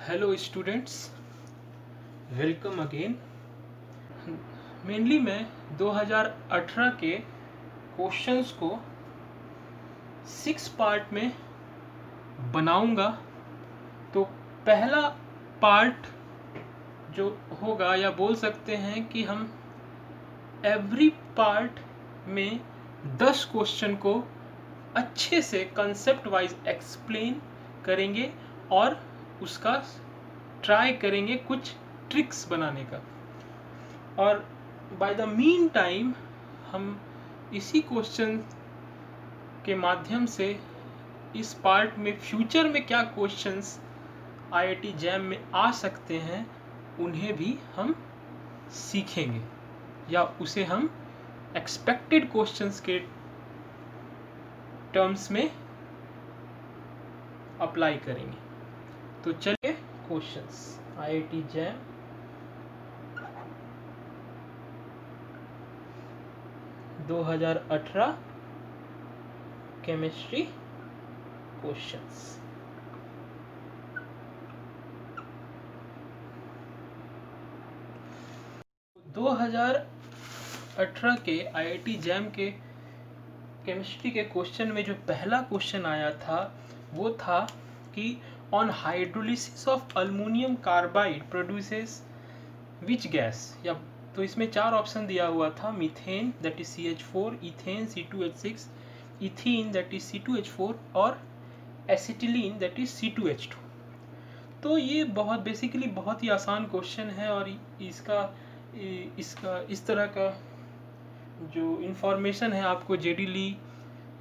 Hello students, welcome again. Mainly मैं 2018 के questions को 6 पार्ट में बनाऊंगा। तो पहला पार्ट जो होगा, या बोल सकते हैं कि हम एवरी पार्ट में 10 क्वेश्चन को अच्छे से कंसेप्ट वाइज एक्सप्लेन करेंगे और उसका ट्राई करेंगे कुछ ट्रिक्स बनाने का। और बाय द मीन टाइम हम इसी क्वेश्चन के माध्यम से इस पार्ट में फ्यूचर में क्या क्वेश्चंस आईआईटी जैम में आ सकते हैं उन्हें भी हम सीखेंगे, या उसे हम एक्सपेक्टेड क्वेश्चंस के टर्म्स में अप्लाई करेंगे। तो चलिए questions IIT jam 2018 chemistry questions. दो 2018 के आईआईटी जैम के केमिस्ट्री के क्वेश्चन में जो पहला क्वेश्चन आया था वो था कि on hydrolysis of aluminium carbide produces which gas. या तो इसमें 4 ऑप्शन दिया हुआ था, methane that is CH4, ethane C2H6, ethene that is C2H4 और एसिटिलीन दैट इज C2H2। तो ये बहुत बेसिकली बहुत ही आसान क्वेश्चन है और इसका इस तरह का जो इन्फॉर्मेशन है आपको जेडी ली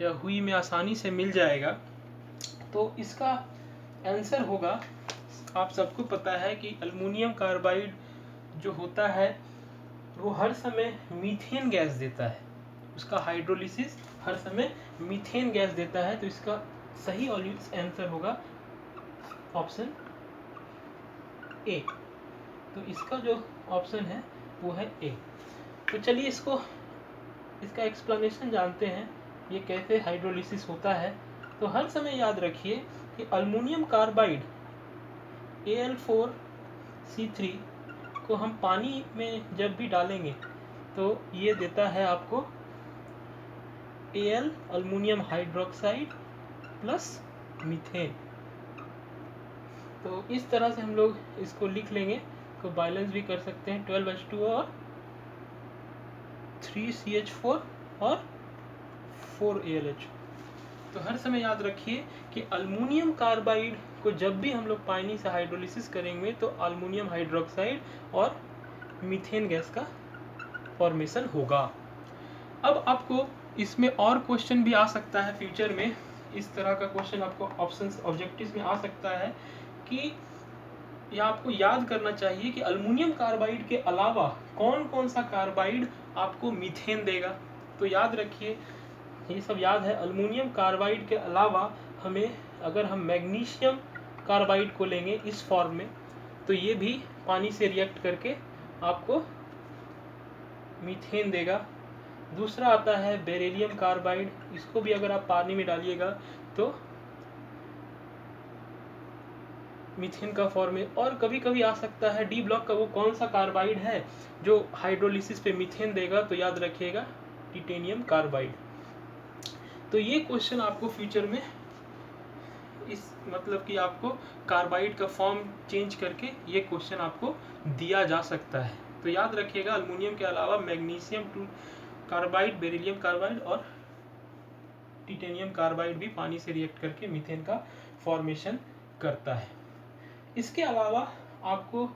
या हुई में आसानी से मिल जाएगा। तो इसका आंसर होगा, आप सबको पता है कि अल्युमिनियम कार्बाइड जो होता है वो हर समय मीथेन गैस देता है, उसका हाइड्रोलिसिस हर समय मीथेन गैस देता है। तो इसका सही आंसर होगा ऑप्शन ए। तो इसका जो ऑप्शन है वो है ए। तो चलिए इसका एक्सप्लेनेशन जानते हैं, ये कैसे हाइड्रोलिसिस होता है। तो हर समय याद रखिए कि अल्युमिनियम कार्बाइड Al4C3 को हम पानी में जब भी डालेंगे तो ये देता है आपको Al aluminium hydroxide plus methane. तो इस तरह से हम लोग इसको लिख लेंगे, तो बैलेंस भी कर सकते हैं 12H2 और 3CH4 और 4ALH। तो हर समय याद रखिए कि अल्युमिनियम कार्बाइड को जब भी हम लोग पानी से हाइड्रोलिसिस करेंगे तो अल्युमिनियम हाइड्रोक्साइड और मीथेन गैस का फॉर्मेशन होगा। अब आपको इसमें और क्वेश्चन भी आ सकता है फ्यूचर में, इस तरह का क्वेश्चन आपको ऑप्शंस ऑब्जेक्टिव्स में आ सकता है कि या आपको याद करना चाहिए कि अल्युमिनियम कार्बाइड के अलावा कौन कौन सा कार्बाइड आपको मीथेन देगा। तो याद रखिए, ये सब याद है। अल्युमिनियम कार्बाइड के अलावा हमें, अगर हम मैग्नीशियम कार्बाइड को लेंगे इस फॉर्म में, तो ये भी पानी से रिएक्ट करके आपको मीथेन देगा। दूसरा आता है बेरिलियम कार्बाइड, इसको भी अगर आप पानी में डालिएगा तो मीथेन का फॉर्म है। और कभी कभी आ सकता है डी ब्लॉक का वो कौन सा कार्बाइड है जो हाइड्रोलिसिस पे मीथेन देगा, तो याद रखिएगा टिटेनियम कार्बाइड। तो ये क्वेश्चन आपको फ्यूचर में इस मतलब कि आपको कार्बाइड का फॉर्म चेंज करके ये क्वेश्चन आपको दिया जा सकता है। तो याद रखिएगा अल्युमिनियम के अलावा मैग्नीशियम कार्बाइड, बेरिलियम कार्बाइड और टिटेनियम कार्बाइड भी पानी से रिएक्ट करके मीथेन का फॉर्मेशन करता है। इसके अलावा आपको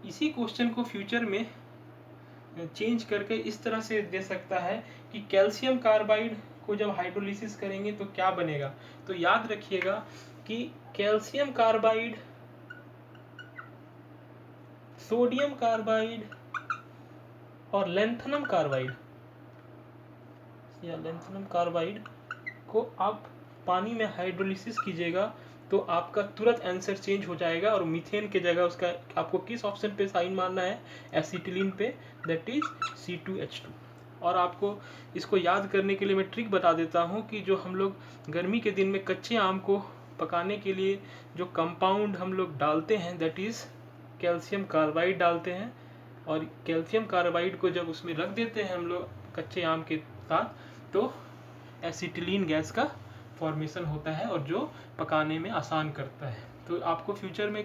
इसी क्वेश्चन को फ्यूचर में चेंज करके इस तरह से दे सकता है कि कैल्शियम कार्बाइड को जब हाइड्रोलिसिस करेंगे तो क्या बनेगा। तो याद रखिएगा कि कैल्शियम कार्बाइड, सोडियम कार्बाइड और लैंथनम कार्बाइड को आप पानी में हाइड्रोलिसिस कीजिएगा तो आपका तुरंत आंसर चेंज हो जाएगा और मीथेन के जगह उसका आपको किस ऑप्शन पे साइन मारना है, एसिटिलीन पे, दैट इज C2H2। और आपको इसको याद करने के लिए मैं ट्रिक बता देता हूँ कि जो हम लोग गर्मी के दिन में कच्चे आम को पकाने के लिए जो कंपाउंड हम लोग डालते हैं दैट इज़ कैल्शियम कार्बाइड डालते हैं, और कैल्शियम कार्बाइड को जब उसमें रख देते हैं हम लोग कच्चे आम के साथ तो एसिटिलीन गैस का फॉर्मेशन होता है और जो पकाने में आसान करता है। तो आपको फ्यूचर में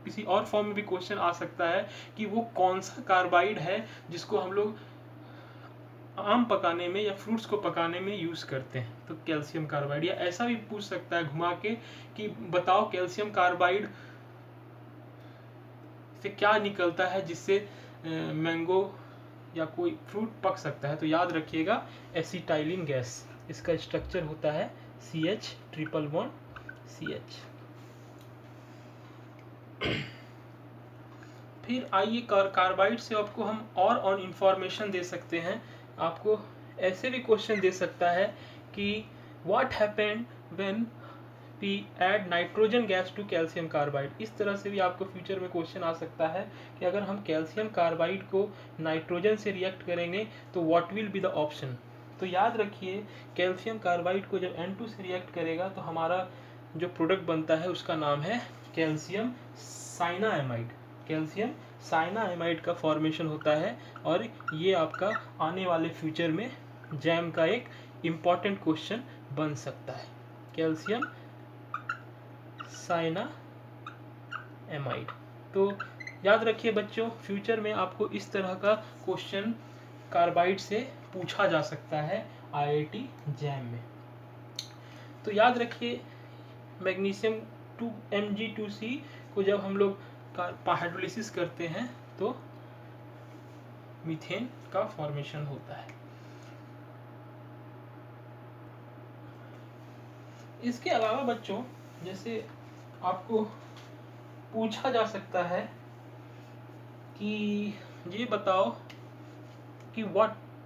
किसी और फॉर्म में भी क्वेश्चन आ सकता है कि वो कौन सा कार्बाइड है जिसको हम लोग आम पकाने में या फ्रूट्स को पकाने में यूज़ करते हैं, तो कैल्शियम कार्बाइड। या ऐसा भी पूछ सकता है घुमा के कि बताओ कैल्शियम कार्बाइड से क्या निकलता है जिससे मैंगो या कोई फ्रूट पक सकता है। तो याद रखिएगा एसिटाइलिन गैस, इसका स्ट्रक्चर होता है CH ट्रिपल बॉन्ड CH। फिर आइए कार्बाइड से आपको हम और इंफॉर्मेशन दे सकते हैं। आपको ऐसे भी क्वेश्चन दे सकता है कि what happened when we add nitrogen gas to calcium carbide. इस तरह से भी आपको फ्यूचर में क्वेश्चन आ सकता है कि अगर हम कैल्शियम कार्बाइड को नाइट्रोजन से रिएक्ट करेंगे तो what will be the option. तो याद रखिए कैल्शियम कार्बाइड को जब N2 से रिएक्ट करेगा तो हमारा जो प्रोडक्ट बनता है उसका नाम है कैल्शियम साइनामाइड। कैल्शियम साइनामाइड का फॉर्मेशन होता है और ये आपका आने वाले फ्यूचर में जैम का एक इम्पॉर्टेंट क्वेश्चन बन सकता है, कैल्शियम साइनामाइड। तो याद रखिए बच्चों, फ्यूचर में आपको इस तरह का क्वेश्चन कार्बाइड से पूछा जा सकता है IIT जैम में। तो याद रखिए मैग्नीशियम 2Mg2C को जब हम लोग हाइड्रोलिसिस करते हैं तो मीथेन का फॉर्मेशन होता है। इसके अलावा बच्चों जैसे आपको पूछा जा सकता है कि ये बताओ कि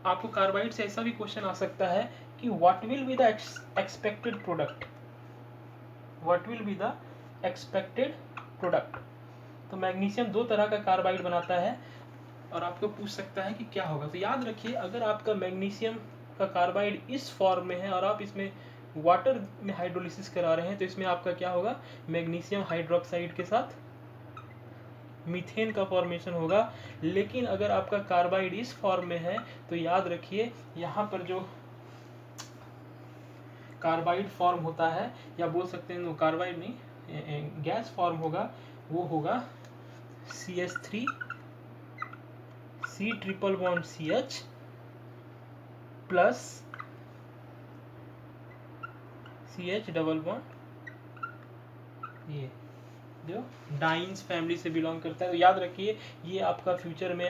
आपको कार्बाइड से ऐसा भी क्वेश्चन आ सकता है कि what will be the expected product, what will be the expected product. तो मैग्नीशियम दो तरह का कार्बाइड बनाता है और आपको पूछ सकता है कि क्या होगा। तो याद रखिए अगर आपका मैग्नीशियम का कार्बाइड इस फॉर्म में है और आप इसमें वाटर में हाइड्रोलिसिस करा रहे हैं तो इसमें आपका क्या होगा, मैग्नीशियम हाइड्रोक्साइड के साथ मीथेन का फॉर्मेशन होगा। लेकिन अगर आपका कार्बाइड इस फॉर्म में है तो याद रखिए यहाँ पर जो कार्बाइड फॉर्म होता है, या बोल सकते हैं कार्बाइड नहीं गैस फॉर्म होगा, वो होगा CH3 C triple bond CH plus CH double bond, ये जो डाइन्स फैमिली से बिलोंग करता है। तो याद रखिए ये आपका फ्यूचर में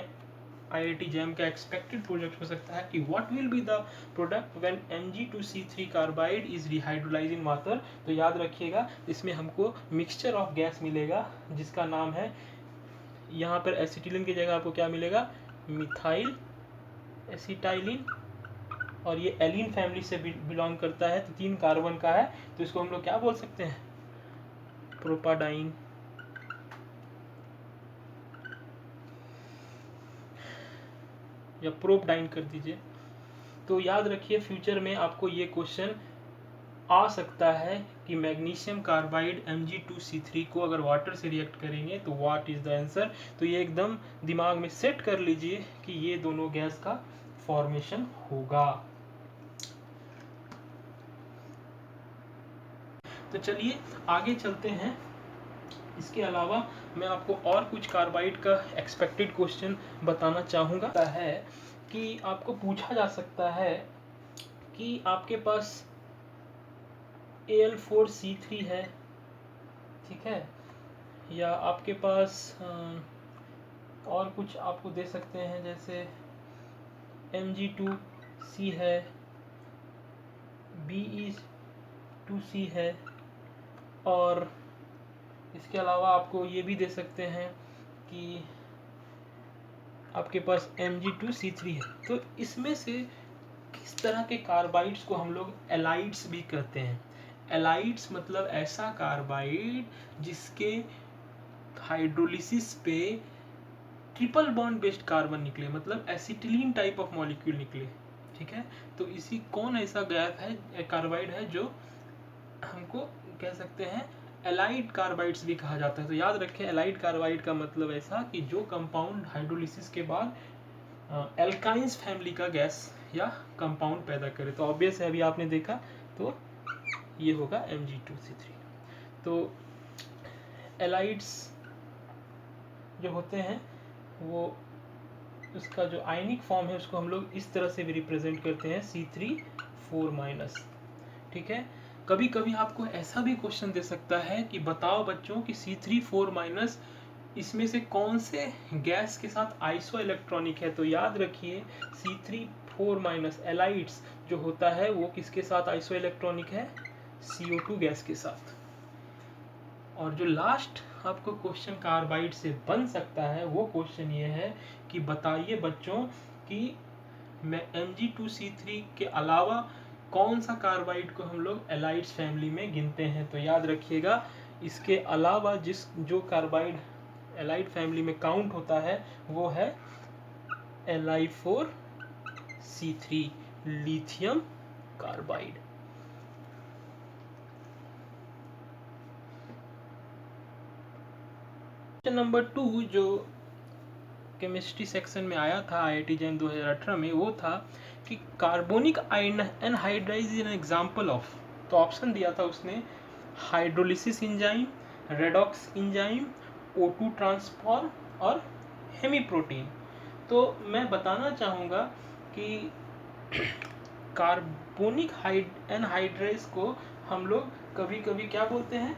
IIT जैम का एक्सपेक्टेड प्रोजेक्ट हो सकता है कि what will be the product when Mg2C3 carbide is rehydrolyse in water. तो याद रखिएगा इसमें हमको मिक्सचर ऑफ गैस मिलेगा जिसका नाम है, यहाँ पर एसिटिलीन की जगह आपको क्या मिलेगा, मिथाइल एसिटाइलिन, और ये एलिन फैमिली से बिलोंग करता है तो 3 कार्बन का है, तो इसको हम लोग क्या बोल सकते हैं, प्रोपाडाइन। या प्रोपडाइन कर दीजिए। तो याद रखिए फ्यूचर में आपको ये क्वेश्चन आ सकता है कि मैग्नीशियम कार्बाइड Mg2C3 को अगर वाटर से रिएक्ट करेंगे तो व्हाट इज द आंसर। तो ये एकदम दिमाग में सेट कर लीजिए कि ये दोनों गैस का फॉर्मेशन होगा। तो चलिए आगे चलते हैं। इसके अलावा मैं आपको और कुछ कार्बाइड का एक्सपेक्टेड क्वेश्चन बताना चाहूँगा है कि आपको पूछा जा सकता है कि आपके पास Al4C3 है, ठीक है, या आपके पास और कुछ आपको दे सकते हैं जैसे Mg2C है, Be2C है, और इसके अलावा आपको ये भी दे सकते हैं कि आपके पास Mg2C3 है। तो इसमें से किस तरह के कार्बाइड्स को हम लोग एलाइड्स भी कहते हैं। एलाइड्स मतलब ऐसा कार्बाइड जिसके हाइड्रोलिसिस पे ट्रिपल बॉन्ड बेस्ड कार्बन निकले, मतलब एसिटिलीन टाइप ऑफ मॉलिक्यूल निकले, ठीक है। तो इसी कौन ऐसा गैस है, कार्बाइड है जो हमको कह सकते हैं एलाइड कार्बाइड्स भी कहा जाता है। तो याद रखें एलाइड कार्बाइड का मतलब ऐसा कि जो कंपाउंड हाइड्रोलिसिस के बाद एल्काइंस फैमिली का गैस या कंपाउंड पैदा करे। तो ऑब्वियस है, अभी आपने देखा, तो ये होगा Mg2C3। तो एलाइड्स जो होते हैं वो उसका जो आयनिक फॉर्म है उसको हम लोग इस तरह से भी रिप्रेजेंट करते हैं C3 4-। ठीक है, कभी कभी आपको ऐसा भी क्वेश्चन दे सकता है कि बताओ बच्चों कि C3 4- इसमें से कौन से गैस के साथ आइसो इलेक्ट्रॉनिक है। तो याद रखिए C3 4- एलाइड्स जो होता है वो किसके साथ आइसो इलेक्ट्रॉनिक है, CO2 गैस के साथ। और जो लास्ट आपको क्वेश्चन कार्बाइड से बन सकता है वो क्वेश्चन ये है कि बताइए बच्चों कि Mg2C3 के अलावा कौन सा कार्बाइड को हम लोग एलाइड्स फैमिली में गिनते हैं। तो याद रखिएगा इसके अलावा जो कार्बाइड एलाइड फैमिली में काउंट होता है वो है Li4C3 lithium carbide. Question number 2 जो केमिस्ट्री सेक्शन में आया था IIT जैम 2018 में, वो था कि carbonic anhydrase is an example of. तो ऑप्शन दिया था उसने hydrolysis enzyme, redox enzyme, O2 transform और हेमीप्रोटीन। तो मैं बताना चाहूँगा कि कार्बोनिक एनहाइड्राइज को हम लोग कभी कभी क्या बोलते हैं,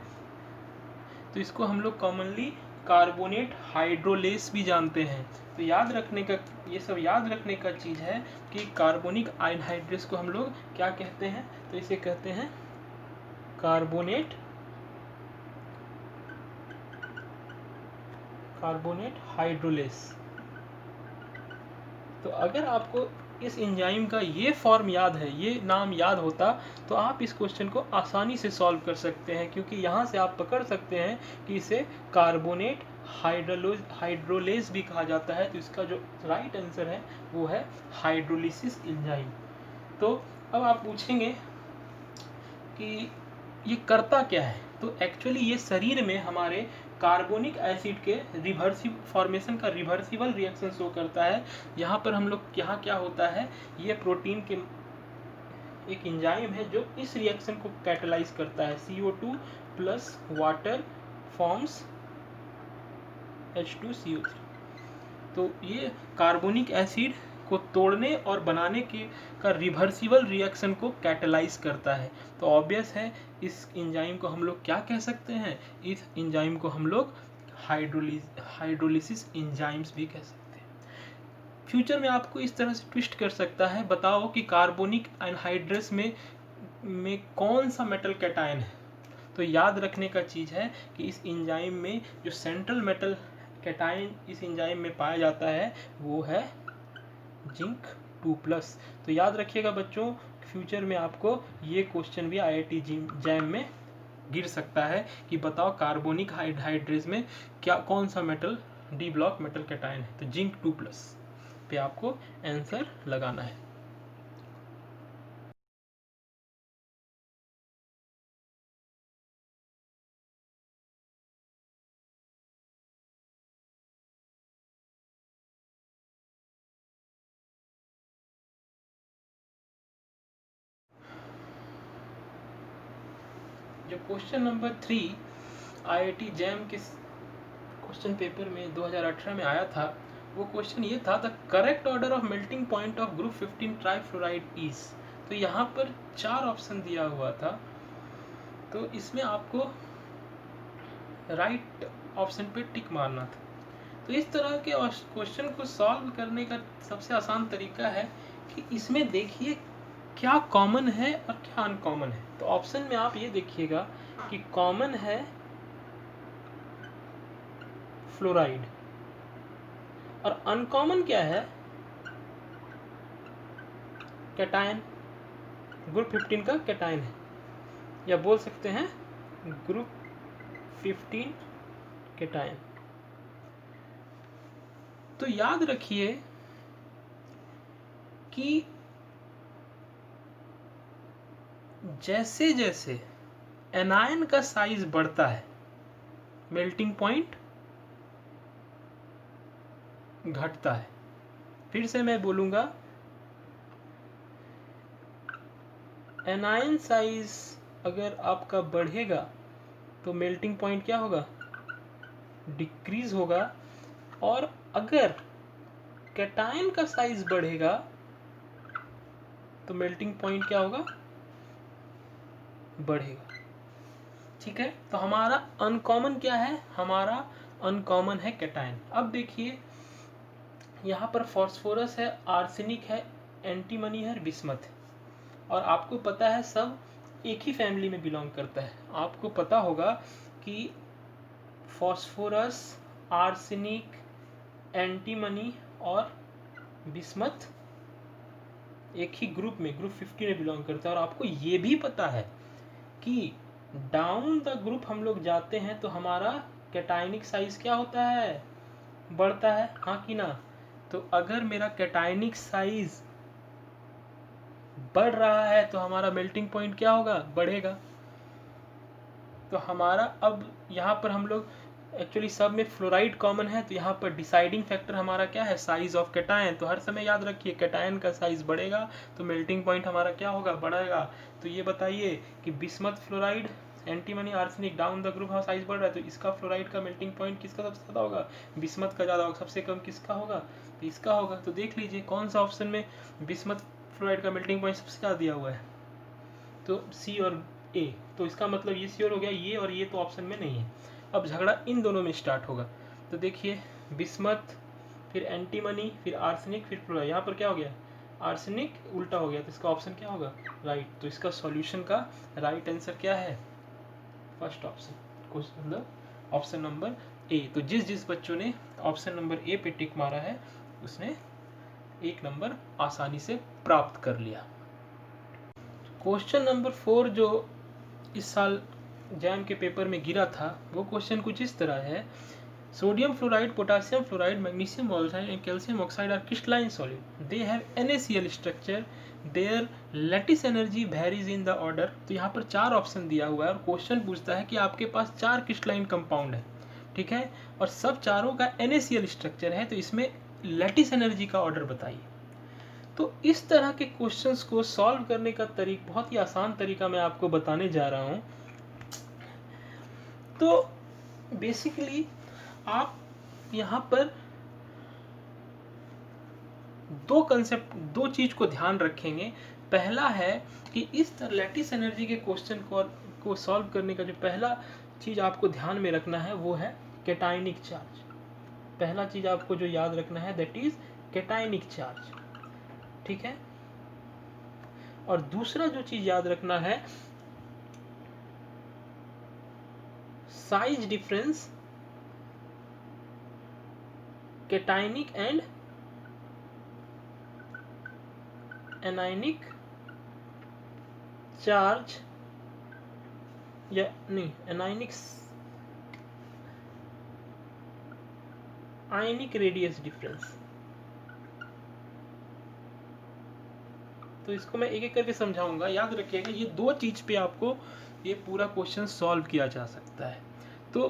तो इसको हम लोग कॉमनली कार्बोनेट हाइड्रोलेस भी जानते हैं। तो याद रखने का, ये सब याद रखने का चीज़ है कि कार्बोनिक एनहाइड्रेस को हम लोग क्या कहते हैं, तो इसे कहते हैं कार्बोनेट हाइड्रोलेस। तो अगर आपको इस एंजाइम का ये फॉर्म याद है, ये नाम याद होता, तो आप इस क्वेश्चन को आसानी से सॉल्व कर सकते हैं, क्योंकि यहाँ से आप पकड़ सकते हैं कि इसे कार्बोनेट हाइड्रोलेस भी कहा जाता है। तो इसका जो राइट आंसर है वो है हाइड्रोलिसिस एंजाइम। तो अब आप पूछेंगे कि ये करता क्या है। तो एक्चुअली ये शरीर में हमारे कार्बोनिक एसिड के फॉर्मेशन का रिवर्सिबल रिएक्शन शो करता है। यहाँ पर हम लोग यहाँ क्या होता है, ये प्रोटीन के एक एंजाइम है जो इस रिएक्शन को कैटलाइज करता है। CO2 plus water forms H2CO3। तो ये कार्बोनिक एसिड को तोड़ने और बनाने के का रिवर्सिबल रिएक्शन को कैटलाइज करता है। तो ऑब्वियस है इस एंजाइम को हम लोग क्या कह सकते हैं, इस एंजाइम को हम लोग हाइड्रोलिसिस एंजाइम्स भी कह सकते हैं। फ्यूचर में आपको इस तरह से ट्विस्ट कर सकता है, बताओ कि कार्बोनिक एनहाइड्रेस में कौन सा मेटल कैटायन है। तो याद रखने का चीज़ है कि इस एंजाइम में जो सेंट्रल मेटल कैटायन इस एंजाइम में पाया जाता है वो है जिंक 2+। तो याद रखिएगा बच्चों, फ्यूचर में आपको ये क्वेश्चन भी IIT जैम में गिर सकता है कि बताओ कार्बोनिक हाइड्रेस में क्या कौन सा metal D block metal cation है। तो जिंक 2+ पे आपको आंसर लगाना है। जो क्वेश्चन नंबर 3 IIT जैम के क्वेश्चन पेपर में 2018 में आया था, वो क्वेश्चन ये था, the correct order of melting point of group 15 trifluoride is. तो यहाँ पर 4 ऑप्शन दिया हुआ था, तो इसमें आपको राइट ऑप्शन पे टिक मारना था। तो इस तरह के क्वेश्चन को सॉल्व करने का सबसे आसान तरीका है कि इसमें देखिए क्या कॉमन है और क्या अनकॉमन है। तो ऑप्शन में आप ये देखिएगा कि कॉमन है फ्लोराइड और अनकॉमन क्या है, कैटायन, ग्रुप 15 का कैटायन है, या बोल सकते हैं ग्रुप 15 कैटायन। तो याद रखिए कि जैसे जैसे एनायन का साइज बढ़ता है, मेल्टिंग पॉइंट घटता है। फिर से मैं बोलूंगा, एनायन साइज अगर आपका बढ़ेगा तो मेल्टिंग पॉइंट क्या होगा, डिक्रीज होगा। और अगर कैटायन का साइज बढ़ेगा तो मेल्टिंग पॉइंट क्या होगा, बढ़ेगा। ठीक है, तो हमारा अनकॉमन क्या है, हमारा अनकॉमन है कैटायन। अब देखिए यहाँ पर फॉस्फोरस है, आर्सेनिक है, एंटीमनी है, बिस्मथ है। और आपको पता है सब एक ही फैमिली में बिलोंग करता है। आपको पता होगा कि फॉस्फोरस, आर्सेनिक, एंटीमनी और बिस्मथ एक ही ग्रुप में, ग्रुप 50 में बिलोंग करता है। और आपको ये भी पता है कि डाउन द ग्रुप हम लोग जाते हैं तो हमारा कैटायनिक साइज क्या होता है, बढ़ता है, हाँ कि ना। तो अगर मेरा कैटायनिक साइज बढ़ रहा है तो हमारा मेल्टिंग पॉइंट क्या होगा, बढ़ेगा। तो हमारा अब यहाँ पर हम लोग एक्चुअली सब में फ्लोराइड कॉमन है, तो यहाँ पर डिसाइडिंग फैक्टर हमारा क्या है, साइज ऑफ कैटायन। तो हर समय याद रखिए कैटायन का साइज बढ़ेगा तो मेल्टिंग पॉइंट हमारा क्या होगा, बढ़ेगा। तो ये बताइए कि bismuth fluoride, antimony, arsenic down the group size बढ़ रहा है, तो इसका फ्लोराइड का मेल्टिंग पॉइंट किसका सबसे ज़्यादा होगा, बिस्मथ का ज़्यादा होगा। सबसे कम किसका होगा, तो इसका होगा। तो देख लीजिए कौन सा ऑप्शन में बिस्मथ फ्लोराइड का मेल्टिंग पॉइंट सबसे ज़्यादा दिया हुआ है, तो सी और ए। तो इसका मतलब ये श्योर हो गया, ये और ये तो ऑप्शन में नहीं है। अब झगड़ा इन दोनों में स्टार्ट होगा। तो देखिए बिस्मथ, फिर एंटीमनी, फिर आर्सेनिक, फिर फ्लोराइड। यहाँ पर क्या हो गया, आर्सेनिक उल्टा हो गया, तो इसका ऑप्शन क्या होगा, राइट। तो इसका सॉल्यूशन का राइट आंसर क्या है, फर्स्ट ऑप्शन, मतलब ऑप्शन नंबर ए। तो जिस जिस बच्चों ने ऑप्शन नंबर ए पे टिक मारा है उसने 1 नंबर आसानी से प्राप्त कर लिया। क्वेश्चन नंबर 4 जो इस साल जैम के पेपर में गिरा था वो क्वेश्चन कुछ इस तरह है, sodium fluoride, potassium fluoride, magnesium oxide and calcium oxide are crystalline solid, they have NaCl structure, their lattice energy varies in the order. तो यहाँ पर 4 ऑप्शन दिया हुआ है और क्वेश्चन पूछता है कि आपके पास 4 क्रिस्टलाइन कंपाउंड है, ठीक है, और सब चारों का NaCl स्ट्रक्चर है, तो इसमें लैटिस एनर्जी का ऑर्डर बताइए। तो इस तरह के क्वेश्चंस को सॉल्व करने का तरीका, बहुत ही आसान तरीका मैं आपको बताने जा रहा हूँ। तो बेसिकली आप यहाँ पर दो कंसेप्ट, दो चीज को ध्यान रखेंगे। पहला है कि इस लैटिस एनर्जी के क्वेश्चन को सॉल्व करने का जो पहला चीज आपको ध्यान में रखना है वो है कैटायनिक चार्ज। पहला चीज आपको जो याद रखना है दैट इज कैटायनिक चार्ज, ठीक है। और दूसरा जो चीज याद रखना है, size difference cationic and anionic charge, या नहीं, आयनिक रेडियस डिफरेंस। तो इसको मैं एक एक करके समझाऊंगा, याद रखिएगा ये दो चीज पे आपको ये पूरा क्वेश्चन सॉल्व किया जा सकता है। तो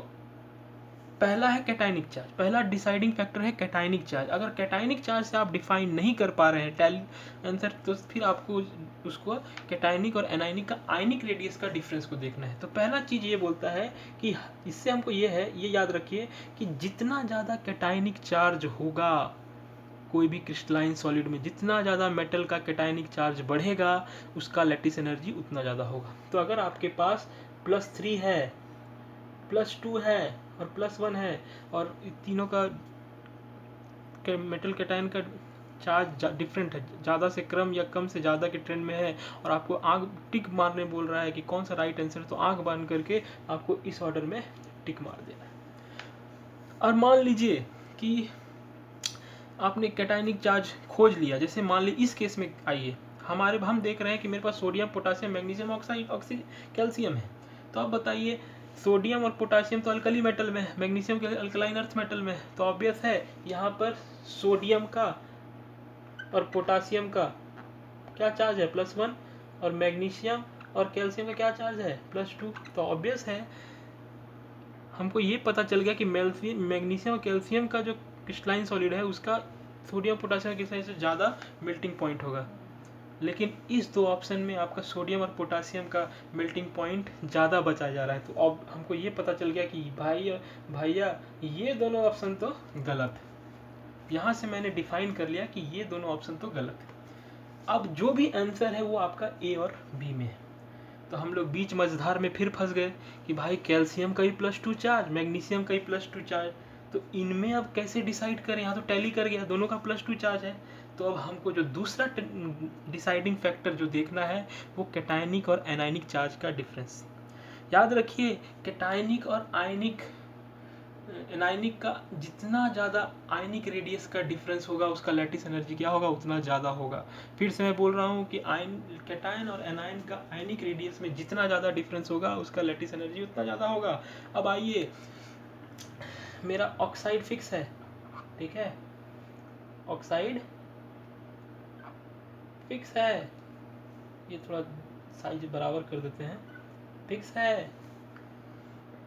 पहला है कैटायनिक चार्ज, पहला डिसाइडिंग फैक्टर है कैटायनिक चार्ज। अगर कैटायनिक चार्ज से आप डिफाइन नहीं कर पा रहे हैं आंसर, तो फिर आपको उसको कैटायनिक और एनायनिक का आयनिक रेडियस का डिफरेंस को देखना है। तो पहला चीज ये बोलता है कि इससे हमको ये है, ये याद रखिए कि जितना ज़्यादा कैटायनिक चार्ज होगा कोई भी क्रिस्टलाइन सॉलिड में, जितना ज़्यादा मेटल का कैटायनिक चार्ज बढ़ेगा उसका लैटिस एनर्जी उतना ज़्यादा होगा। तो अगर आपके पास +3 है, +2 है और +1 है और तीनों का मेटल कैटायन का चार्ज डिफरेंट है, ज़्यादा से कम या कम से ज़्यादा के ट्रेंड में है, और आपको आंख टिक मारने बोल रहा है कि कौन सा राइट आंसर, तो आंख बंद करके आपको इस ऑर्डर में टिक मार देना है। और मान लीजिए कि आपने कैटायनिक चार्ज खोज लिया, जैसे मान लीजिए इस केस में आइए, हम देख रहे हैं कि मेरे पास sodium, potassium, magnesium oxide, calcium है। तो आप बताइए सोडियम और पोटासियम तो अल्कली मेटल में है, मैग्नीशियम के अल्कलाइन अर्थ मेटल में है, तो ऑब्वियस है यहाँ पर सोडियम का और पोटासियम का क्या चार्ज है, +1, और मैग्नीशियम और कैल्शियम का क्या चार्ज है +2। तो ऑब्वियस है हमको ये पता चल गया कि मैग्नीशियम और कैल्शियम का जो क्रिस्टलाइन सॉलिड है उसका सोडियम पोटासियम क्रिस्टलाइन से ज़्यादा मेल्टिंग पॉइंट होगा। लेकिन इस दो ऑप्शन में आपका सोडियम और पोटासियम का मेल्टिंग पॉइंट ज़्यादा बचाया जा रहा है। तो अब हमको ये पता चल गया कि भैया ये दोनों ऑप्शन तो गलत है। यहाँ से मैंने डिफाइन कर लिया कि ये दोनों ऑप्शन तो गलत है। अब जो भी आंसर है वो आपका ए और बी में है। तो हम लोग बीच मझधार में फिर फंस गए कि भाई कैल्शियम का ही +2 चार्ज, मैग्नीशियम का ही +2 चार्ज, तो इनमें अब कैसे डिसाइड करें। यहाँ तो टैली कर गया, दोनों का +2 चार्ज है। तो अब हमको जो दूसरा डिसाइडिंग फैक्टर जो देखना है वो कैटायनिक और एनायनिक चार्ज का डिफरेंस। याद रखिए कैटायनिक और एनायनिक का जितना ज़्यादा आयनिक रेडियस का डिफरेंस होगा उसका लैटिस एनर्जी क्या होगा उतना ज़्यादा होगा। फिर से मैं बोल रहा हूँ कि कैटायन और एनायन का आयनिक रेडियस में जितना ज़्यादा डिफरेंस होगा उसका लैटिस एनर्जी उतना ज़्यादा होगा। अब आइए, मेरा ऑक्साइड फिक्स है, ठीक है, ऑक्साइड फिक्स है, ये थोड़ा साइज बराबर कर देते हैं, फिक्स है।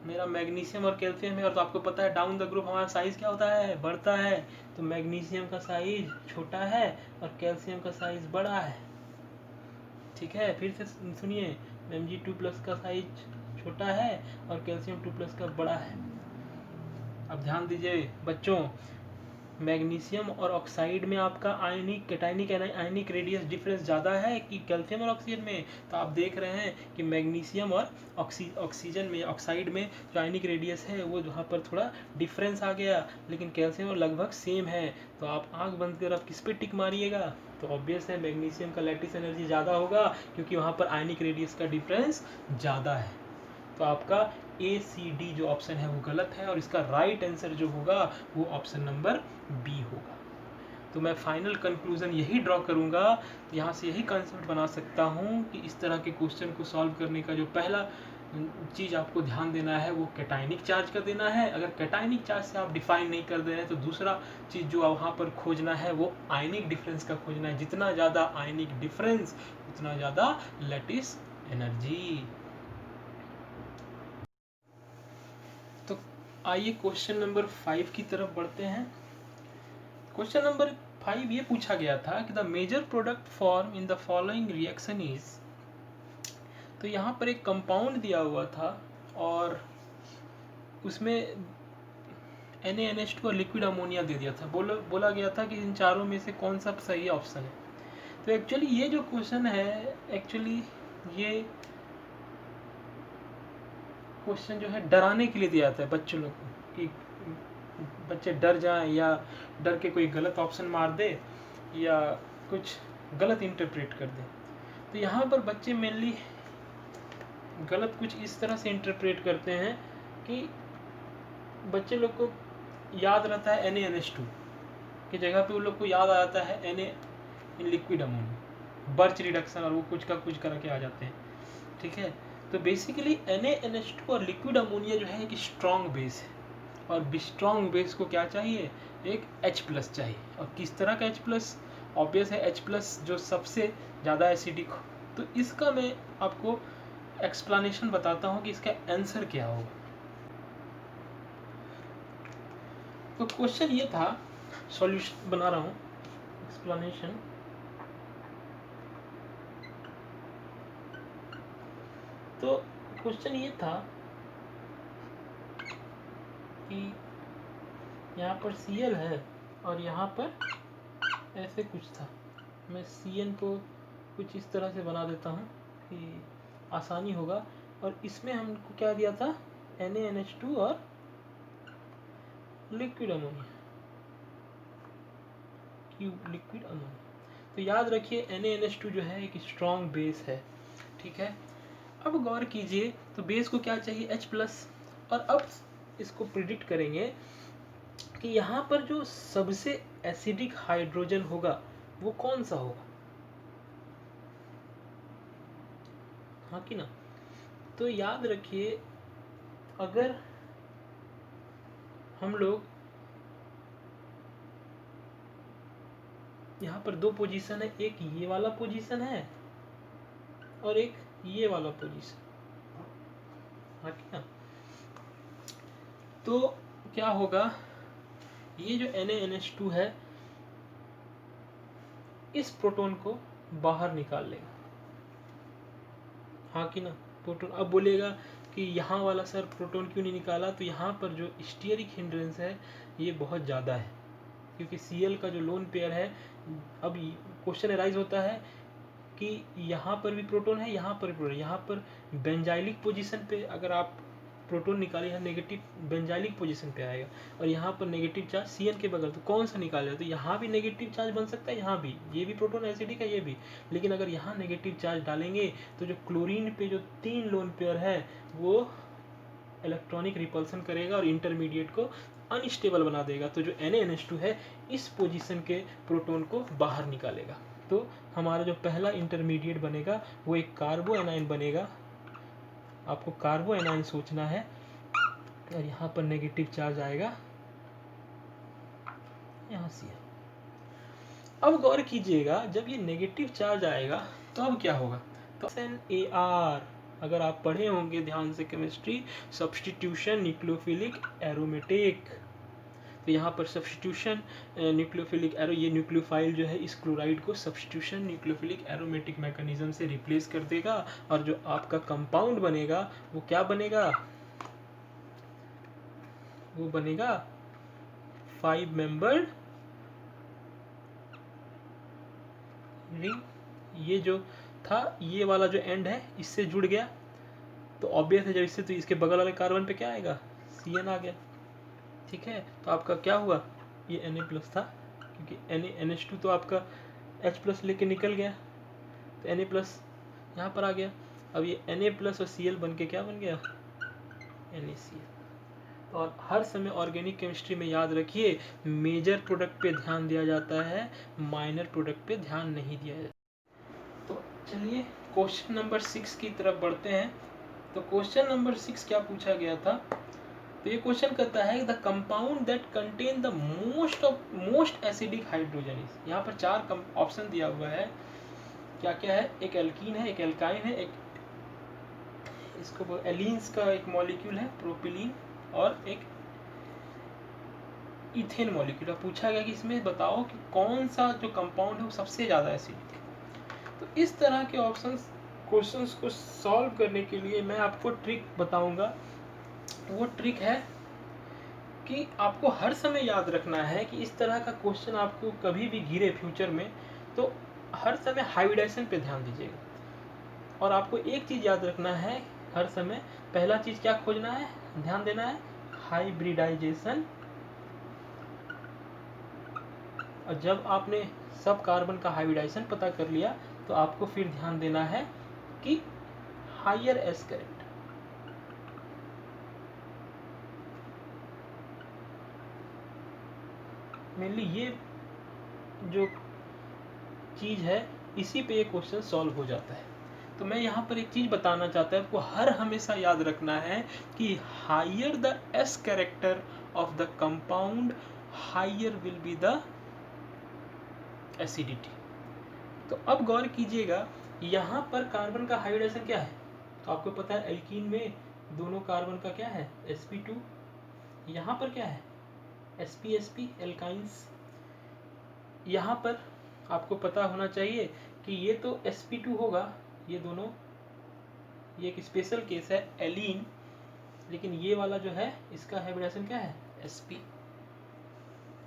मेरा मैग्नीशियम और कैल्शियम है और तो आपको पता है डाउन द ग्रुप हमारा साइज क्या होता है, बढ़ता है। तो मैग्नीशियम का साइज छोटा है और कैल्शियम का साइज बड़ा है, ठीक है। फिर से सुनिए, Mg2+ का साइज छोटा है और कैल्शियम 2+ का बड़ा है। अब ध्यान दीजिए बच्चों, मैग्नीशियम और ऑक्साइड में आपका आयनिक कैटायनिक आयनिक रेडियस डिफरेंस ज़्यादा है कि कैल्शियम और ऑक्सीजन में। तो आप देख रहे हैं कि मैग्नीशियम और ऑक्सीजन में, ऑक्साइड में जो आयनिक रेडियस है वो वहाँ पर थोड़ा डिफरेंस आ गया, लेकिन कैल्शियम और लगभग सेम है। तो आप आंख बंद कर आप किस पे टिक मारिएगा, तो ऑब्वियस है मैग्नीशियम का लैटिस एनर्जी ज़्यादा होगा क्योंकि वहाँ पर आयनिक रेडियस का डिफरेंस ज़्यादा है। तो आपका ACD जो ऑप्शन है वो गलत है और इसका राइट आंसर जो होगा वो ऑप्शन नंबर बी होगा। तो मैं फाइनल कंक्लूजन यही ड्रॉ करूंगा, यहाँ से यही कंसेप्ट बना सकता हूँ कि इस तरह के क्वेश्चन को सॉल्व करने का जो पहला चीज़ आपको ध्यान देना है वो कैटायनिक चार्ज का देना है। अगर कैटायनिक चार्ज से आप डिफाइन नहीं कर दे रहे हैं तो दूसरा चीज़ जो वहाँ पर खोजना है वो आयनिक डिफरेंस का खोजना है। जितना ज़्यादा आयनिक डिफरेंस उतना ज़्यादा लैटिस एनर्जी। तो आइए क्वेश्चन नंबर 5 की तरफ बढ़ते हैं। क्वेश्चन नंबर 5 ये पूछा गया था कि the major product form in the following reaction is. तो यहाँ पर एक कंपाउंड दिया हुआ था और उसमें NaNH2 और लिक्विड अमोनिया दे दिया था। बोला गया था कि इन चारों में से कौन सा सही ऑप्शन है। तो एक्चुअली ये जो क्वेश्चन है, एक्चुअली ये क्वेश्चन जो है डराने के लिए दिया जाता है बच्चों लोग को, कि बच्चे डर जाएं या डर के कोई गलत ऑप्शन मार दे या कुछ गलत इंटरप्रेट कर दे। तो यहाँ पर बच्चे मेनली गलत कुछ इस तरह से इंटरप्रेट करते हैं कि बच्चे लोग को याद रहता है NaNH2 की जगह पे उन लोग को याद आ जाता है Na in liquid ammonia, birch reduction और वो कुछ का कुछ करके आ जाते हैं, ठीक है। तो बेसिकली NaNH2 और लिक्विड अमोनिया जो है एक स्ट्रॉन्ग बेस है और स्ट्रॉन्ग बेस को क्या चाहिए, एक H+ चाहिए। और किस तरह का H+, ऑब्वियस है H+ जो सबसे ज़्यादा एसिडिक हो। तो इसका मैं आपको एक्सप्लेनेशन बताता हूँ कि इसका आंसर क्या होगा। तो क्वेश्चन ये था, सॉल्यूशन बना रहा हूँ, एक्सप्लेनेशन। तो क्वेश्चन ये था कि यहाँ पर Cl है और यहाँ पर ऐसे कुछ था। मैं Cn को कुछ इस तरह से बना देता हूँ कि आसानी होगा। और इसमें हमको क्या दिया था, NaNH2 और लिक्विड अमोनिया, लिक्विड अमोनिया। तो याद रखिए NaNH2 जो है एक स्ट्रॉन्ग बेस है, ठीक है। अब गौर कीजिए, तो बेस को क्या चाहिए, H+। और अब इसको प्रिडिक्ट करेंगे कि यहाँ पर जो सबसे एसिडिक हाइड्रोजन होगा वो कौन सा होगा, हाँ कि ना। तो याद रखिए, अगर हम लोग यहाँ पर दो पोजीशन है, एक ये वाला पोजीशन है और एक ये वाला पोजीशन, हाँ क्या? तो क्या होगा, ये जो NaNH2 है इस प्रोटॉन को बाहर निकाल लेगा, हाँ कि ना? प्रोटॉन अब बोलेगा कि यहाँ वाला सर प्रोटॉन क्यों नहीं निकाला, तो यहाँ पर जो स्टीयरिक हिंड्रेंस है ये बहुत ज़्यादा है, क्योंकि Cl का जो लोन पेयर है, अब क्वेश्चन अराइज होता है कि यहाँ पर भी प्रोटॉन है, यहाँ पर भी प्रोटॉन, यहाँ पर बेंजाइलिक पोजीशन पे अगर आप प्रोटॉन निकाले, यहाँ नेगेटिव बेंजाइलिक पोजीशन पे आएगा, और यहाँ पर नेगेटिव चार्ज Cn के बगल, तो कौन सा निकालेगा? तो यहाँ भी नेगेटिव चार्ज बन सकता है, यहाँ भी, ये भी प्रोटॉन एसिडिक है ये भी, लेकिन अगर यहाँ नेगेटिव चार्ज डालेंगे तो जो क्लोरीन पे जो 3 लोन पेयर है वो इलेक्ट्रॉनिक रिपल्सन करेगा और इंटरमीडिएट को अनस्टेबल बना देगा, तो जो NaNH2 है इस पोजीशन के प्रोटॉन को बाहर निकालेगा। तो हमारा जो पहला इंटरमीडिएट बनेगा वो एक कार्बो एनाइन बनेगा, आपको कार्बो एनाइन सोचना है, और यहाँ पर नेगेटिव चार्ज आएगा यहाँ से। अब गौर कीजिएगा, जब ये नेगेटिव चार्ज आएगा तो अब क्या होगा, तो NaR, अगर आप पढ़े होंगे ध्यान से केमिस्ट्री, सब्स्टिट्यूशन न्यूक्लियोफिलिक एरोमेटिक, तो यहाँ पर सब्स्टिट्यूशन न्यूक्लियोफिलिक एरो, ये न्यूक्लियोफाइल जो है इस क्लोराइड को सब्स्टिट्यूशन न्यूक्लियोफिलिक एरोमेटिक मैकेनिज्म से रिप्लेस कर देगा, और जो आपका कंपाउंड बनेगा वो क्या बनेगा, वो बनेगा 5 मेंबर्ड रिंग। ये जो था, ये वाला जो एंड है इससे जुड़ गया, तो ऑब्वियस है जब इससे, तो इसके बगल वाले कार्बन पे क्या आएगा, Cn आ गया, ठीक है? तो आपका क्या हुआ, ये Na+ था, क्योंकि NaNH2 तो आपका H+ लेके निकल गया, तो Na+ यहाँ पर आ गया। अब ये Na+ और Cl बन के क्या बन गया, NaCl। और हर समय ऑर्गेनिक केमिस्ट्री में याद रखिए, मेजर प्रोडक्ट पे ध्यान दिया जाता है, माइनर प्रोडक्ट पे ध्यान नहीं दिया जाता। तो चलिए क्वेश्चन नंबर 6 की तरफ बढ़ते हैं। तो क्वेश्चन नंबर 6 क्या पूछा गया था, तो ये क्वेश्चन कहता है the compound that contain the most acidic hydrogen is, यहाँ पर 4 ऑप्शन दिया हुआ है, क्या क्या है, एक एल्कीन है, एक एल्काइन है, एक इसको एलीन्स का एक मॉलिक्यूल है प्रोपिलीन, और एक इथेन मॉलिक्यूल। पूछा गया कि इसमें बताओ कि कौन सा जो कंपाउंड है वो सबसे ज़्यादा एसिडिक है। तो इस तरह के क्वेश्चंस को सॉल्व करने के लिए मैं आपको ट्रिक बताऊंगा। वो ट्रिक है कि आपको हर समय याद रखना है कि इस तरह का क्वेश्चन आपको कभी भी घिरे फ्यूचर में, तो हर समय हाइब्रिडाइजेशन पे ध्यान दीजिएगा, और आपको एक चीज़ याद रखना है हर समय, पहला चीज़ क्या खोजना है, ध्यान देना है, हाइब्रिडाइजेशन। और जब आपने सब कार्बन का हाइब्रिडाइजेशन पता कर लिया, तो आपको फिर ध्यान देना है कि हायर एस कैरेक्टर, मेनली ये जो चीज़ है इसी पे ये क्वेश्चन सॉल्व हो जाता है। तो मैं यहाँ पर एक चीज़ बताना चाहता हूँ, आपको हर हमेशा याद रखना है कि higher the s character of the compound, higher will be the acidity. तो अब गौर कीजिएगा, यहाँ पर कार्बन का हाइब्रिडाइजेशन क्या है, तो आपको पता है एल्कीन में दोनों कार्बन का क्या है, sp2, यहाँ पर क्या है, sp एल्काइंस। यहाँ पर आपको पता होना चाहिए कि ये तो sp2 होगा, ये दोनों, ये एक स्पेशल केस है एलीन, लेकिन ये वाला जो है इसका हाइब्रिडाइजेशन क्या है, sp।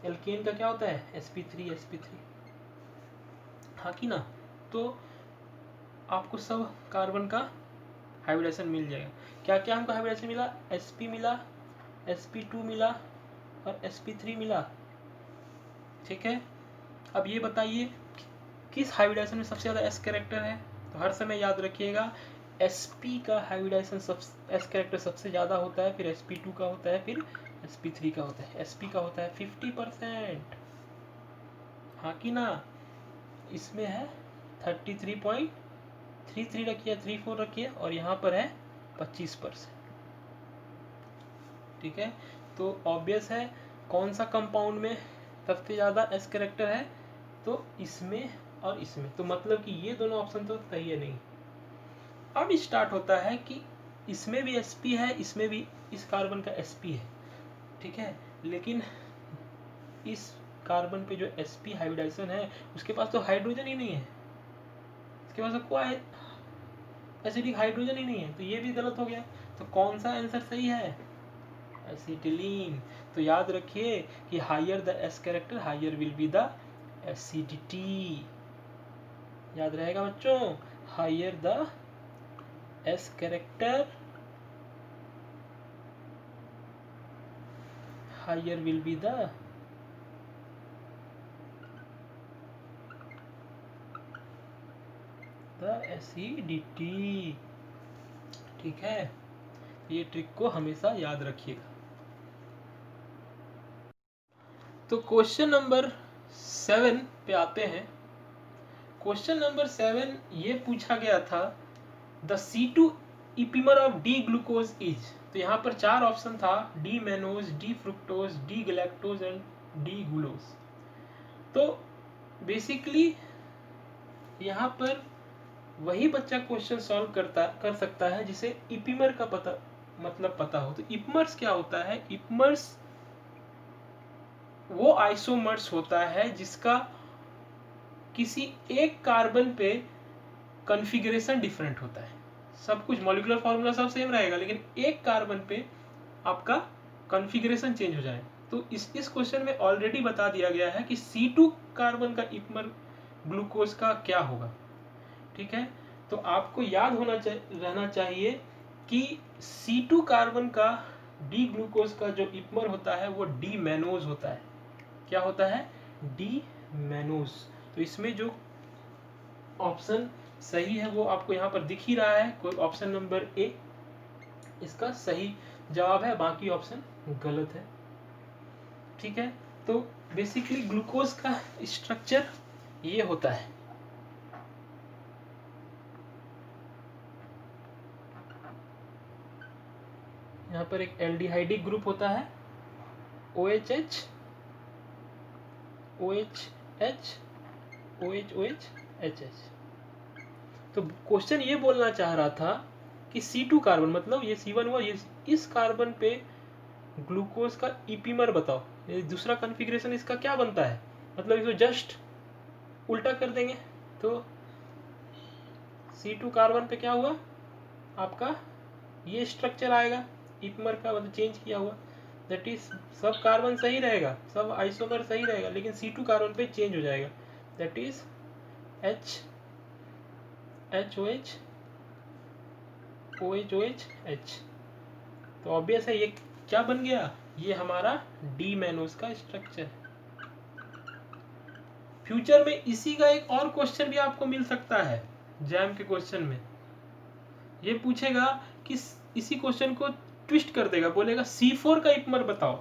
एल्केन का क्या होता है, sp3, हाँ कि ना? तो आपको सब कार्बन का हाइब्रिडेशन मिल जाएगा। क्या क्या हमको हाइब्रिडेशन मिला, sp मिला, sp2 मिला और sp3 मिला, ठीक है? अब ये बताइए किस हाइब्रिडेशन में सबसे ज़्यादा s कैरेक्टर है, तो हर समय याद रखिएगा sp का हाइब्रिडेशन s कैरेक्टर सबसे ज़्यादा होता है, फिर sp2 का होता है, फिर sp3 का होता है। sp का होता है 50%, हाँ कि ना? इसमें है 33.33 रखिए, 34 रखिए, और यहाँ पर है 25%, ठीक है? तो ऑब्वियस है कौन सा कंपाउंड में सबसे ज़्यादा एस कैरेक्टर है, तो इसमें और इसमें, तो मतलब कि ये दोनों ऑप्शन तो सही है नहीं, अब स्टार्ट होता है कि इसमें भी sp है, इसमें भी इस कार्बन का sp है, ठीक है, लेकिन इस कार्बन पे जो sp हाइब्रिडाइजेशन है उसके पास तो हाइड्रोजन ही नहीं है, इसके पास तो कोई एसिडिक हाइड्रोजन ही नहीं है, तो ये भी गलत हो गया। तो कौन सा आंसर सही है? एसिटिलीन। तो याद रखिए कि higher the s character higher will be the acidity. याद रहेगा बच्चों, higher the s character higher will be the acidity. ठीक है, ये ट्रिक को हमेशा याद रखिएगा। तो क्वेश्चन नंबर 7 पे आते हैं। क्वेश्चन नंबर 7 ये पूछा गया था, the C2 इपीमर of D glucose is. तो यहाँ पर 4 ऑप्शन था, D mannose, D fructose, D galactose and D glucose. तो बेसिकली यहाँ पर वही बच्चा क्वेश्चन सॉल्व कर सकता है जिसे इपीमर का मतलब पता हो। तो इपमर्स क्या होता है? इपमर्स वो आइसोमर्स होता है जिसका किसी एक कार्बन पे कॉन्फ़िगरेशन डिफरेंट होता है। सब कुछ मॉलिक्यूलर फॉर्मूला सब सेम रहेगा, लेकिन एक कार्बन पे आपका कॉन्फ़िगरेशन चेंज हो जाए। तो इस क्वेश्चन में ऑलरेडी बता दिया गया है कि C2 कार्बन का इपमर ग्लूकोज का क्या होगा। ठीक है, तो आपको याद रहना चाहिए कि C2 कार्बन का डी ग्लूकोज का जो इपमर होता है वो डी मैनोज होता है। क्या होता है? D mannose. तो इसमें जो ऑप्शन सही है वो आपको यहाँ पर दिख ही रहा है, कोई ऑप्शन नंबर ए इसका सही जवाब है, बाकी ऑप्शन गलत है। ठीक है, तो बेसिकली ग्लूकोज का स्ट्रक्चर ये होता है। यहाँ पर एक एल्डिहाइडिक ग्रुप होता है, OHH OHH OH OH HH। तो क्वेश्चन ये बोलना चाह रहा था कि C2 कार्बन मतलब ये C1 हुआ, ये इस कार्बन पे ग्लूकोज का इपीमर बताओ, ये दूसरा कॉन्फ़िगरेशन इसका क्या बनता है। मतलब इसको जस्ट उल्टा कर देंगे तो C2 कार्बन पे क्या हुआ आपका, ये स्ट्रक्चर आएगा इपमर का, मतलब चेंज किया हुआ। दैट इज सब कार्बन सही रहेगा, सब आइसोमर सही रहेगा, लेकिन C2 कार्बन पे चेंज हो जाएगा। That is HOH OH H। तो ऑब्वियस है ये क्या बन गया, ये हमारा डी मैनोज का स्ट्रक्चर है। फ्यूचर में इसी का एक और क्वेश्चन भी आपको मिल सकता है जैम के क्वेश्चन में। ये पूछेगा कि इसी क्वेश्चन को ट्विस्ट कर देगा, बोलेगा C4 का इपमर बताओ,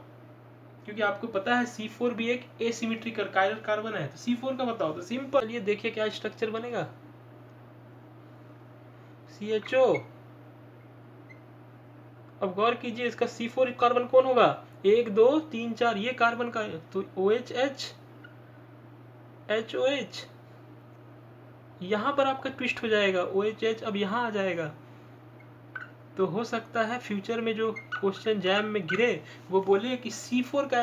क्योंकि आपको पता है C4 भी एक एसिमेट्रिकल कायरल कार्बन है, तो C4 का बताओ। तो सिंपल, ये देखिए क्या स्ट्रक्चर बनेगा, CHO। अब गौर कीजिए इसका C4 कार्बन कौन होगा, 1 2 3 4 ये कार्बन का, तो OHH HOH यहाँ पर आपका ट्विस्ट हो जाएगा, OHH अब यहाँ आ जाएगा। तो हो सकता है फ्यूचर में जो क्वेश्चन जैम में गिरे वो बोले कि C4 का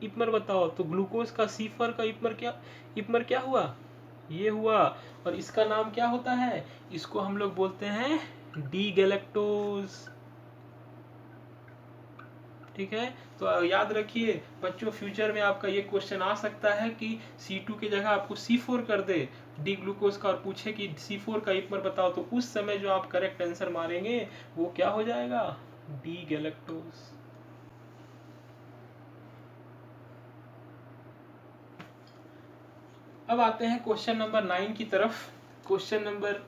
इपमर बताओ, तो ग्लूकोज का C4 का इपमर क्या हुआ, ये हुआ। और इसका नाम क्या होता है, इसको हम लोग बोलते हैं डी गैलेक्टोज। ठीक है, तो याद रखिए बच्चों, फ्यूचर में आपका ये क्वेश्चन आ सकता है कि C2 की जगह आपको C4 कर दे डी ग्लूकोज का और पूछे कि C4 का इपमर बताओ, तो उस समय जो आप करेक्ट आंसर मारेंगे वो क्या हो जाएगा, डी गैलेक्टोज। अब आते हैं क्वेश्चन नंबर 9 की तरफ। क्वेश्चन नंबर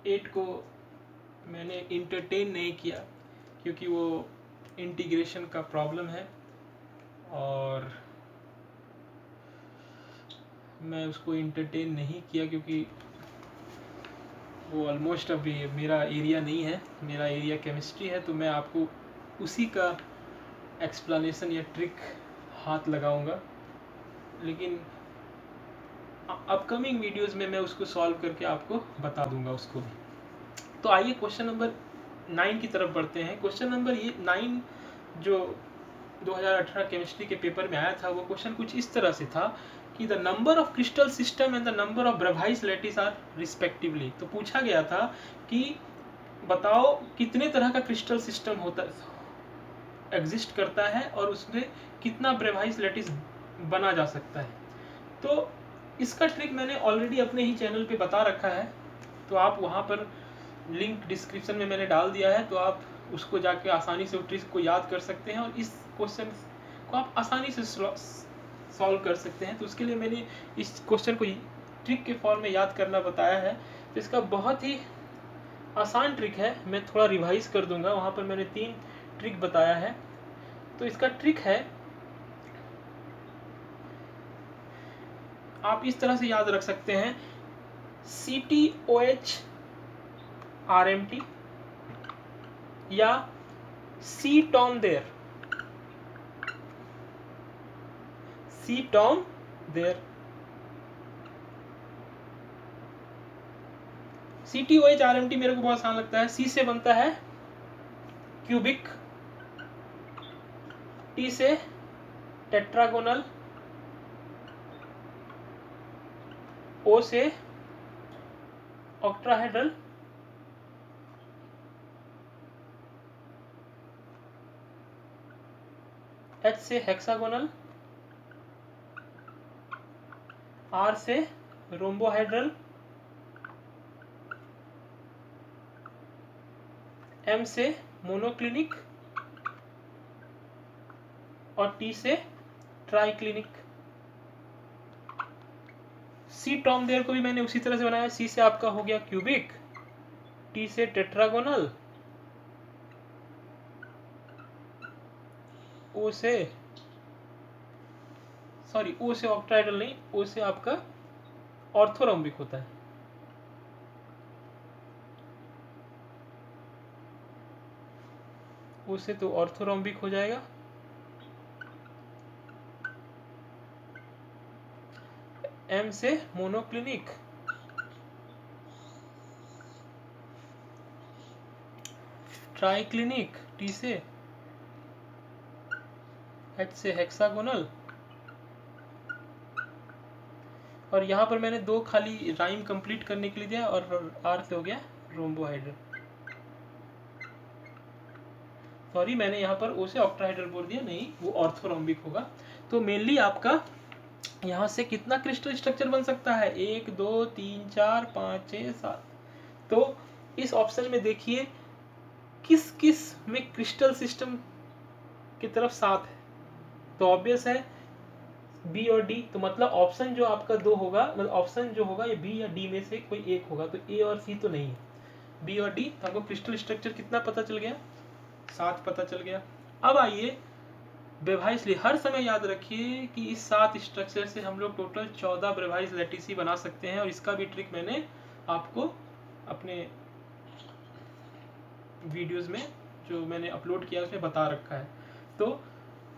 8 को मैंने इंटरटेन नहीं किया क्योंकि वो इंटीग्रेशन का प्रॉब्लम है और मैं उसको इंटरटेन नहीं किया क्योंकि वो ऑलमोस्ट अभी मेरा एरिया नहीं है, मेरा एरिया केमिस्ट्री है। तो मैं आपको उसी का एक्सप्लेनेशन या ट्रिक हाथ लगाऊंगा, लेकिन अपकमिंग वीडियोस में मैं उसको सॉल्व करके आपको बता दूंगा उसको भी। तो आइए क्वेश्चन नंबर 9 की तरफ बढ़ते हैं। क्वेश्चन नंबर ये 9 जो 2018 केमिस्ट्री के पेपर में आया था, वो क्वेश्चन कुछ इस तरह से था कि the number of crystal system and the number of Bravais lattice are respectively. तो पूछा गया था कि बताओ कितने तरह का क्रिस्टल सिस्टम होता एग्जिस्ट करता है और उसमें कितना ब्रेवाइज लैटिस बना जा सकता है। तो इसका ट्रिक मैंने ऑलरेडी अपने ही चैनल पे बता रखा है, तो आप वहाँ पर लिंक डिस्क्रिप्शन में मैंने डाल दिया है, तो आप उसको जाके आसानी से उस ट्रिक को याद कर सकते हैं और इस क्वेश्चन को आप आसानी से सॉल्व कर सकते हैं। तो उसके लिए मैंने इस क्वेश्चन को ट्रिक के फॉर्म में याद करना बताया है। तो इसका बहुत ही आसान ट्रिक है, मैं थोड़ा रिवाइज कर दूंगा। वहाँ पर मैंने 3 ट्रिक बताया है। तो इसका ट्रिक है, आप इस तरह से याद रख सकते हैं, CTOH RMT या C Tom there, C Tom there। CTOH RMT मेरे को बहुत आसान लगता है। C से बनता है क्यूबिक, T से टेट्रागोनल, O से ऑक्ट्राहेड्रल, H से हेक्सागोनल, R से रोम्बोहाइड्रल, M से मोनोक्लिनिक और T से ट्राइक्लिनिक। C टॉम देयर को भी मैंने उसी तरह से बनाया। C से आपका हो गया क्यूबिक, T से टेट्रागोनल, O से ऑक्टाहेड्रल नहीं, O से आपका ऑर्थोरोम्बिक होता है। O से तो ऑर्थोरोम्बिक हो जाएगा। M से मोनोक्लिनिक, ट्राइक्लिनिक, T से, H से हेक्सागोनल, और यहाँ पर मैंने 2 खाली राइम कंप्लीट करने के लिए दिया और R से हो गया रोम्बोहाइड्रल। सॉरी, मैंने यहाँ पर O से ऑक्टाहाइड्रल बोल दिया, नहीं वो ऑर्थोरोम्बिक होगा। तो मेनली आपका यहाँ से कितना क्रिस्टल स्ट्रक्चर बन सकता है, 1 2 3 4 5 6 7। तो इस ऑप्शन में देखिए किस किस में क्रिस्टल सिस्टम की तरफ 7 है, तो ऑब्वियस है बी और डी। तो मतलब ऑप्शन जो आपका 2 होगा, मतलब ऑप्शन जो होगा ये बी या डी में से कोई एक होगा। तो ए और सी तो नहीं है, बी और डी। तो हमको क्रिस्टल स्ट्रक्चर कितना पता चल गया, 7 पता चल गया। अब आइए ब्रेवाइज, हर समय याद रखिए कि इस 7 स्ट्रक्चर से हम लोग टोटल 14 ब्रेवाइज लैटिसी बना सकते हैं। और इसका भी ट्रिक मैंने आपको अपने वीडियोस में जो मैंने अपलोड किया उसमें बता रखा है। तो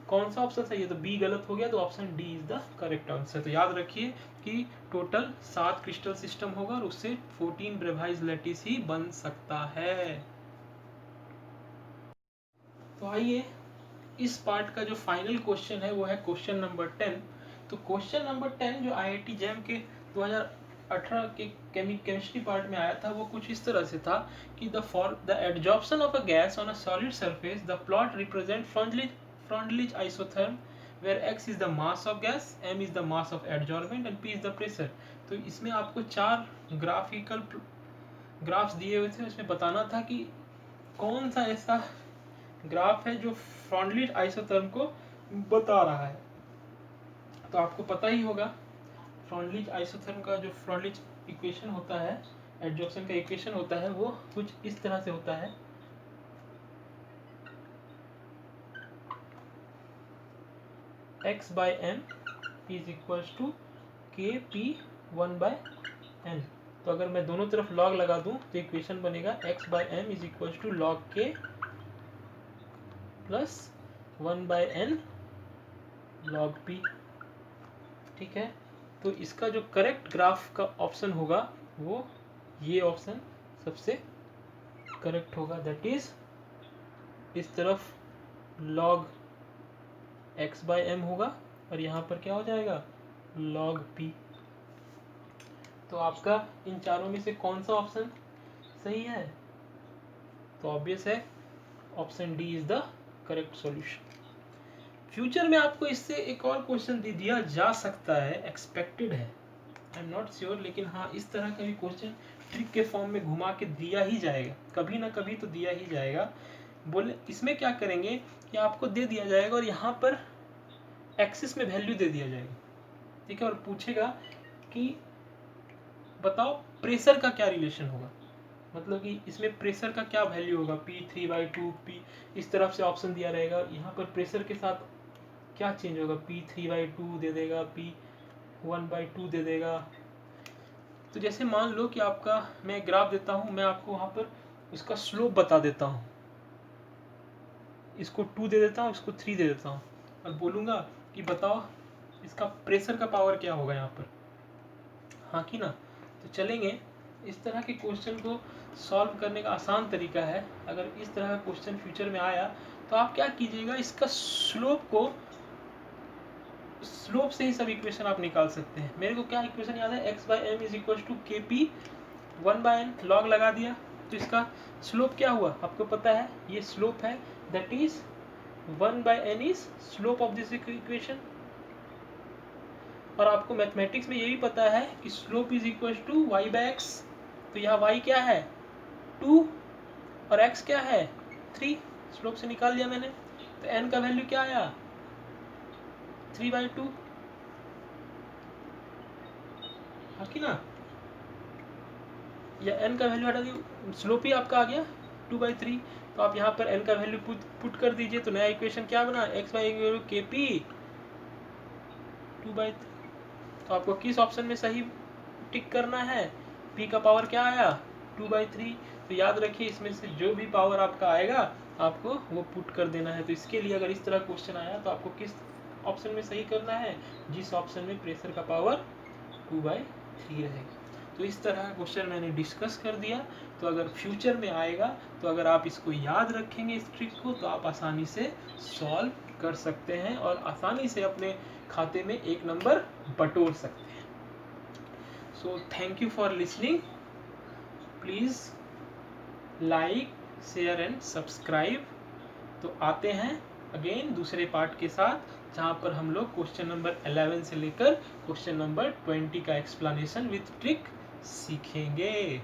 कौन सा ऑप्शन सही है, तो बी गलत हो गया, तो option D is the correct answer. तो याद रखिए कि टोटल 7 क्रिस्टल सिस्टम होगा और उससे 14 ब्रेवाइज लैटिस ही बन सकता है। तो आइए इस पार्ट का जो फाइनल क्वेश्चन है वो है क्वेश्चन नंबर 10। तो क्वेश्चन नंबर 10 जो IIT जैम के 2018 के केमिस्ट्री पार्ट में आया था, वो कुछ इस तरह से था कि the adsorption of a gas on a solid surface, the plot represent Freundlich isotherm where x is the mass of gas, m is the mass of adsorbent and p is the pressure। तो इसमें आपको 4 graphical graphs दिए हुए थे, उसमें बताना था कि कौन सा ऐसा ग्राफ है जो फ्रॉन्डलिच आइसोथर्म को बता रहा है। तो आपको पता ही होगा फ्रॉन्डलिच आइसोथर्म का जो फ्रॉन्डलिच इक्वेशन होता है, एडजॉर्प्शन का इक्वेशन होता है, वो कुछ इस तरह से होता है। x by m is equals to kp1/n। तो अगर मैं दोनों तरफ log लगा दूं तो इक्वेशन बनेगा x by m is equals to log k plus 1/n log p। ठीक है, तो इसका जो करेक्ट ग्राफ का ऑप्शन होगा वो ये ऑप्शन सबसे करेक्ट होगा, दैट इज इस तरफ log x बाय एम होगा और यहाँ पर क्या हो जाएगा log p। तो आपका इन चारों में से कौन सा ऑप्शन सही है? तो ऑब्वियस है option D is the correct solution. Future में आपको इससे एक और क्वेश्चन दे दिया जा सकता है, एक्सपेक्टेड है, आई एम नॉट श्योर, लेकिन हाँ इस तरह का भी क्वेश्चन ट्रिक के फॉर्म में घुमा के दिया ही जाएगा, कभी ना कभी तो दिया ही जाएगा। बोले इसमें क्या करेंगे कि आपको दे दिया जाएगा और यहाँ पर एक्सिस में वैल्यू दे दिया जाएगा, ठीक है, और पूछेगा कि बताओ प्रेशर का क्या रिलेशन होगा, मतलब कि इसमें प्रेशर का क्या वैल्यू होगा, P3/2, P इस तरफ से ऑप्शन दिया रहेगा, यहाँ पर प्रेशर के साथ क्या चेंज होगा, P3/2 दे देगा, P1/2 दे देगा। तो जैसे मान लो कि आपका मैं ग्राफ देता हूँ, मैं आपको वहाँ पर इसका स्लोप बता देता हूँ, इसको 2 दे देता हूँ, इसको 3 दे देता हूँ और बोलूँगा कि बताओ इसका प्रेशर का पावर क्या होगा यहाँ पर, हाँ कि ना। तो चलेंगे, इस तरह के क्वेश्चन को सॉल्व करने का आसान तरीका है, अगर इस तरह का क्वेश्चन फ्यूचर में आया तो आप क्या कीजिएगा, इसका स्लोप से ही सब इक्वेशन आप निकाल सकते हैं। मेरे को क्या इक्वेशन याद है, x by m is equal to k p 1/n, log लगा दिया तो इसका स्लोप क्या हुआ आपको पता है, ये स्लोप है, that is 1/n is slope of this equation. और आपको मैथमेटिक्स में ये भी पता है कि slope is equal to y/x, तो यहाँ y क्या है 2 और x क्या है 3, स्लोप से निकाल दिया मैंने, तो n का वैल्यू क्या आया 3/2, हाँ कि ना, या n का वैल्यू हटा दी, स्लोप ही आपका आ गया 2/3, तो आप यहाँ पर n का वैल्यू पुट कर दीजिए, तो नया इक्वेशन क्या बना, x बाई के पी 2/3। तो आपको किस ऑप्शन में सही टिक करना है, p का पावर क्या आया 2/3, तो याद रखिए इसमें से जो भी पावर आपका आएगा आपको वो पुट कर देना है। तो इसके लिए अगर इस तरह क्वेश्चन आया तो आपको किस ऑप्शन में सही करना है, जिस ऑप्शन में प्रेशर का पावर 2/3 रहेगा। तो इस तरह का क्वेश्चन मैंने डिस्कस कर दिया, तो अगर फ्यूचर में आएगा तो अगर आप इसको याद रखेंगे इस ट्रिक को तो आप आसानी से सॉल्व कर सकते हैं और आसानी से अपने खाते में 1 नंबर बटोर सकते हैं। So thank you for listening, please like share and subscribe. तो आते हैं अगेन दूसरे पार्ट के साथ, जहाँ पर हम लोग क्वेश्चन नंबर 11 से लेकर क्वेश्चन नंबर 20 का एक्सप्लेनेशन विथ ट्रिक सीखेंगे।